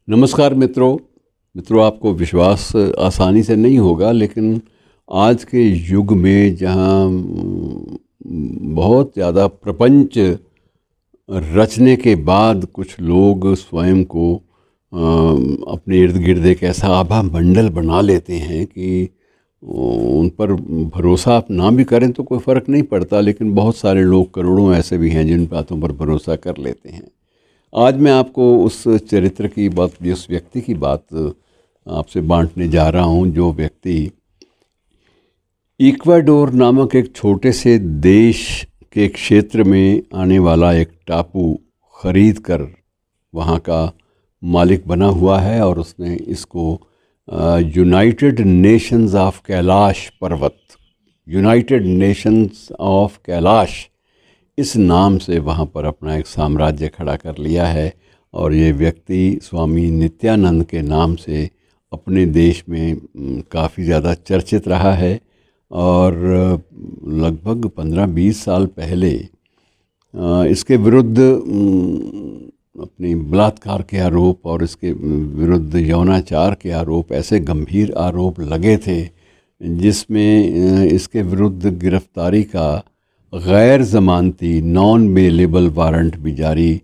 नमस्कार मित्रों, आपको विश्वास आसानी से नहीं होगा, लेकिन आज के युग में जहाँ बहुत ज़्यादा प्रपंच रचने के बाद कुछ लोग स्वयं को अपने इर्द गिर्द एक ऐसा आभा मंडल बना लेते हैं कि उन पर भरोसा आप ना भी करें तो कोई फ़र्क नहीं पड़ता, लेकिन बहुत सारे लोग, करोड़ों ऐसे भी हैं जिन बातों पर भरोसा कर लेते हैं। आज मैं आपको उस चरित्र की बात, उस व्यक्ति की बात आपसे बांटने जा रहा हूं, जो व्यक्ति इक्वाडोर नामक एक छोटे से देश के क्षेत्र में आने वाला एक टापू खरीद कर वहाँ का मालिक बना हुआ है, और उसने इसको यूनाइटेड नेशंस ऑफ कैलाश पर्वत, यूनाइटेड नेशंस ऑफ कैलाश, इस नाम से वहाँ पर अपना एक साम्राज्य खड़ा कर लिया है। और ये व्यक्ति स्वामी नित्यानंद के नाम से अपने देश में काफ़ी ज़्यादा चर्चित रहा है। और लगभग 15-20 साल पहले इसके विरुद्ध अपनी बलात्कार के आरोप और इसके विरुद्ध यौनाचार के आरोप, ऐसे गंभीर आरोप लगे थे जिसमें इसके विरुद्ध गिरफ्तारी का गैर ज़मानती नॉन बेलेबल वारंट भी जारी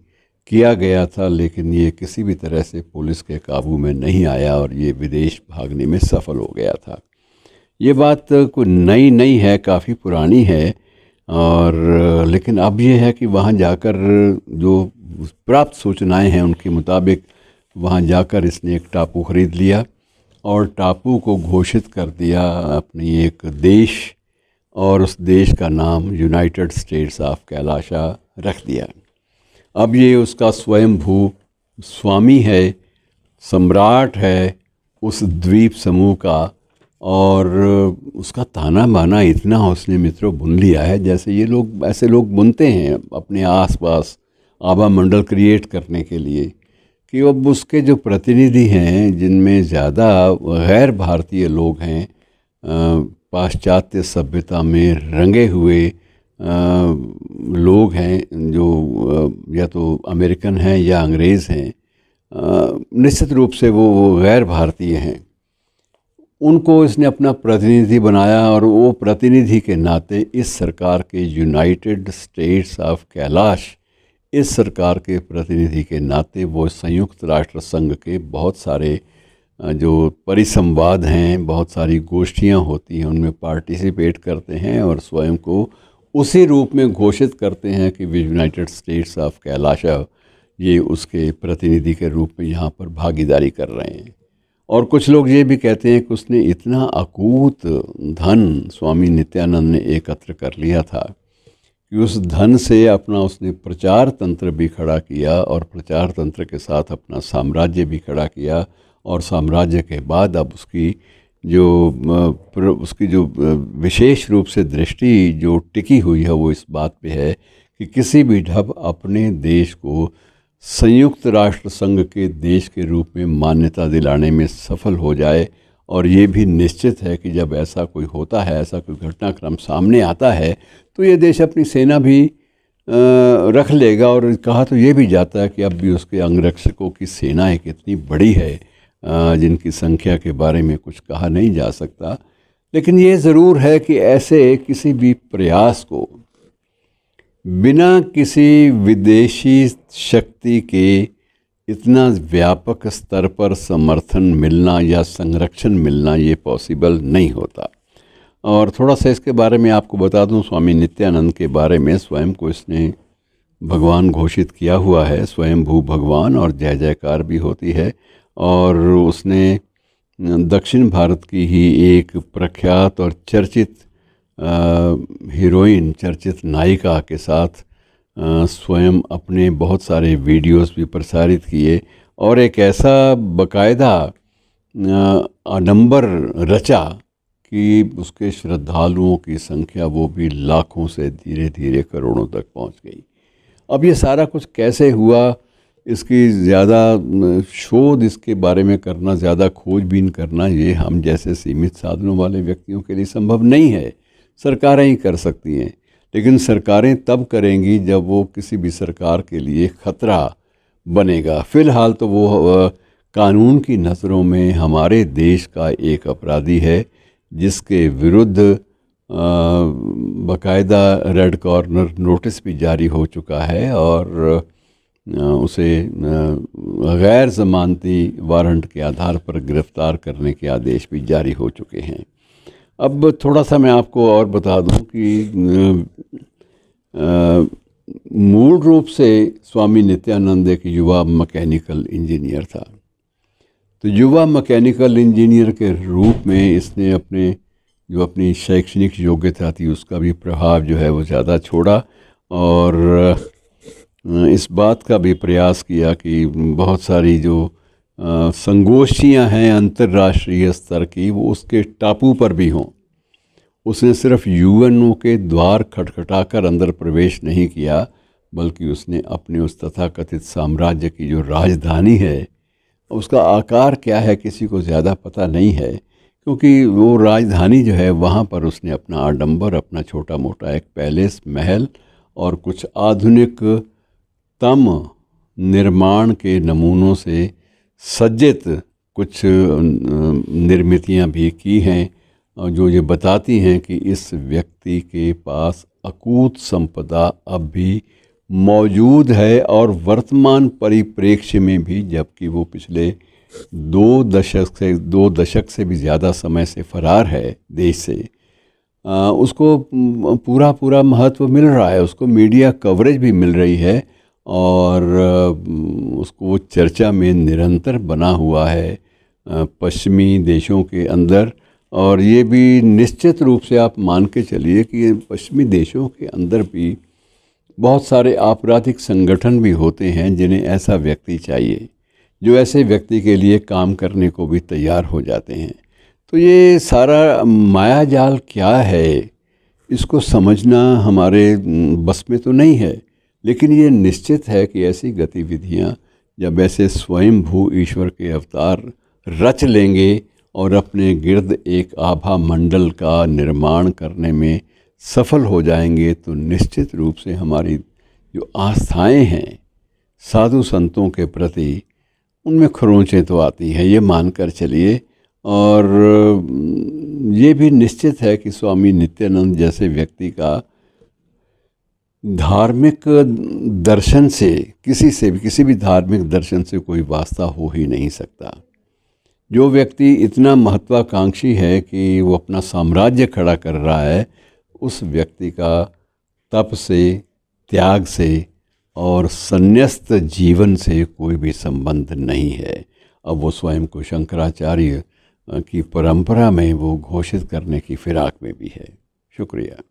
किया गया था, लेकिन ये किसी भी तरह से पुलिस के काबू में नहीं आया और ये विदेश भागने में सफल हो गया था। ये बात कोई नई नहीं है, काफ़ी पुरानी है। और लेकिन अब ये है कि वहाँ जाकर जो प्राप्त सूचनाएं हैं उनके मुताबिक वहाँ जाकर इसने एक टापू ख़रीद लिया और टापू को घोषित कर दिया अपनी एक देश, और उस देश का नाम यूनाइटेड स्टेट्स ऑफ कैलाशा रख दिया। अब ये उसका स्वयंभू स्वामी है, सम्राट है उस द्वीप समूह का, और उसका ताना बाना इतना उसने मित्रों बुन लिया है जैसे ये लोग, ऐसे लोग बुनते हैं अपने आसपास आभा मंडल क्रिएट करने के लिए, कि अब उसके जो प्रतिनिधि हैं जिनमें ज़्यादा गैर भारतीय लोग हैं, पाश्चात्य सभ्यता में रंगे हुए लोग हैं, जो या तो अमेरिकन हैं या अंग्रेज़ हैं, निश्चित रूप से वो गैर भारतीय हैं। उनको इसने अपना प्रतिनिधि बनाया, और वो प्रतिनिधि के नाते इस सरकार के यूनाइटेड स्टेट्स ऑफ कैलाश, इस सरकार के प्रतिनिधि के नाते वो संयुक्त राष्ट्र संघ के बहुत सारे जो परिसंवाद हैं, बहुत सारी गोष्ठियाँ होती हैं, उनमें पार्टिसिपेट करते हैं और स्वयं को उसी रूप में घोषित करते हैं कि यूनाइटेड स्टेट्स ऑफ कैलाशा ये उसके प्रतिनिधि के रूप में यहाँ पर भागीदारी कर रहे हैं। और कुछ लोग ये भी कहते हैं कि उसने इतना अकूत धन स्वामी नित्यानंद ने एकत्र कर लिया था कि उस धन से अपना उसने प्रचार तंत्र भी खड़ा किया, और प्रचार तंत्र के साथ अपना साम्राज्य भी खड़ा किया। और साम्राज्य के बाद अब उसकी जो विशेष रूप से दृष्टि जो टिकी हुई है वो इस बात पे है कि किसी भी ढब अपने देश को संयुक्त राष्ट्र संघ के देश के रूप में मान्यता दिलाने में सफल हो जाए। और ये भी निश्चित है कि जब ऐसा कोई होता है, ऐसा कोई घटनाक्रम सामने आता है, तो ये देश अपनी सेना भी रख लेगा। और कहा तो ये भी जाता है कि अब भी उसके अंगरक्षकों की सेना एक इतनी बड़ी है जिनकी संख्या के बारे में कुछ कहा नहीं जा सकता। लेकिन ये ज़रूर है कि ऐसे किसी भी प्रयास को बिना किसी विदेशी शक्ति के इतना व्यापक स्तर पर समर्थन मिलना या संरक्षण मिलना, ये पॉसिबल नहीं होता। और थोड़ा सा इसके बारे में आपको बता दूं, स्वामी नित्यानंद के बारे में, स्वयं को इसने भगवान घोषित किया हुआ है, स्वयंभू भगवान, और जय जयकार भी होती है। और उसने दक्षिण भारत की ही एक प्रख्यात और चर्चित हीरोइन, चर्चित नायिका के साथ स्वयं अपने बहुत सारे वीडियोस भी प्रसारित किए, और एक ऐसा बकायदा आडंबर रचा कि उसके श्रद्धालुओं की संख्या वो भी लाखों से धीरे धीरे करोड़ों तक पहुंच गई। अब ये सारा कुछ कैसे हुआ, इसकी ज़्यादा शोध, इसके बारे में करना, ज़्यादा खोजबीन करना, ये हम जैसे सीमित साधनों वाले व्यक्तियों के लिए संभव नहीं है। सरकारें ही कर सकती हैं, लेकिन सरकारें तब करेंगी जब वो किसी भी सरकार के लिए ख़तरा बनेगा। फ़िलहाल तो वो कानून की नज़रों में हमारे देश का एक अपराधी है, जिसके विरुद्ध बाकायदा रेड कॉर्नर नोटिस भी जारी हो चुका है और उसे गैर ज़मानती वारंट के आधार पर गिरफ़्तार करने के आदेश भी जारी हो चुके हैं। अब थोड़ा सा मैं आपको और बता दूं कि मूल रूप से स्वामी नित्यानंद एक युवा मैकेनिकल इंजीनियर था। तो युवा मैकेनिकल इंजीनियर के रूप में इसने अपनी शैक्षणिक योग्यता थी उसका भी प्रभाव जो है वो ज़्यादा छोड़ा और इस बात का भी प्रयास किया कि बहुत सारी जो संगोष्ठियां हैं अंतर्राष्ट्रीय स्तर की वो उसके टापू पर भी हों। उसने सिर्फ यूएनओ के द्वार खटखटाकर अंदर प्रवेश नहीं किया, बल्कि उसने अपने उस तथाकथित साम्राज्य की जो राजधानी है, उसका आकार क्या है किसी को ज़्यादा पता नहीं है, क्योंकि वो राजधानी जो है वहाँ पर उसने अपना आडंबर, अपना छोटा मोटा एक पैलेस, महल और कुछ आधुनिक तम निर्माण के नमूनों से सज्जित कुछ निर्मितियाँ भी की हैं, जो ये बताती हैं कि इस व्यक्ति के पास अकूत संपदा अब भी मौजूद है और वर्तमान परिप्रेक्ष्य में भी, जबकि वो पिछले 2 दशक से भी ज़्यादा समय से फरार है देश से, उसको पूरा महत्व मिल रहा है, उसको मीडिया कवरेज भी मिल रही है और उसको वो चर्चा में निरंतर बना हुआ है पश्चिमी देशों के अंदर। और ये भी निश्चित रूप से आप मान के चलिए कि पश्चिमी देशों के अंदर भी बहुत सारे आपराधिक संगठन भी होते हैं जिन्हें ऐसा व्यक्ति चाहिए, जो ऐसे व्यक्ति के लिए काम करने को भी तैयार हो जाते हैं। तो ये सारा मायाजाल क्या है, इसको समझना हमारे बस में तो नहीं है, लेकिन ये निश्चित है कि ऐसी गतिविधियाँ जब ऐसे स्वयंभू ईश्वर के अवतार रच लेंगे और अपने गिर्द एक आभा मंडल का निर्माण करने में सफल हो जाएंगे, तो निश्चित रूप से हमारी जो आस्थाएं हैं साधु संतों के प्रति, उनमें खरोंचें तो आती हैं, ये मानकर चलिए। और ये भी निश्चित है कि स्वामी नित्यानंद जैसे व्यक्ति का धार्मिक दर्शन से किसी भी धार्मिक दर्शन से कोई वास्ता हो ही नहीं सकता। जो व्यक्ति इतना महत्वाकांक्षी है कि वो अपना साम्राज्य खड़ा कर रहा है, उस व्यक्ति का तप से, त्याग से और संन्यस्त जीवन से कोई भी संबंध नहीं है। अब वो स्वयं को शंकराचार्य की परंपरा में वो घोषित करने की फिराक में भी है। शुक्रिया।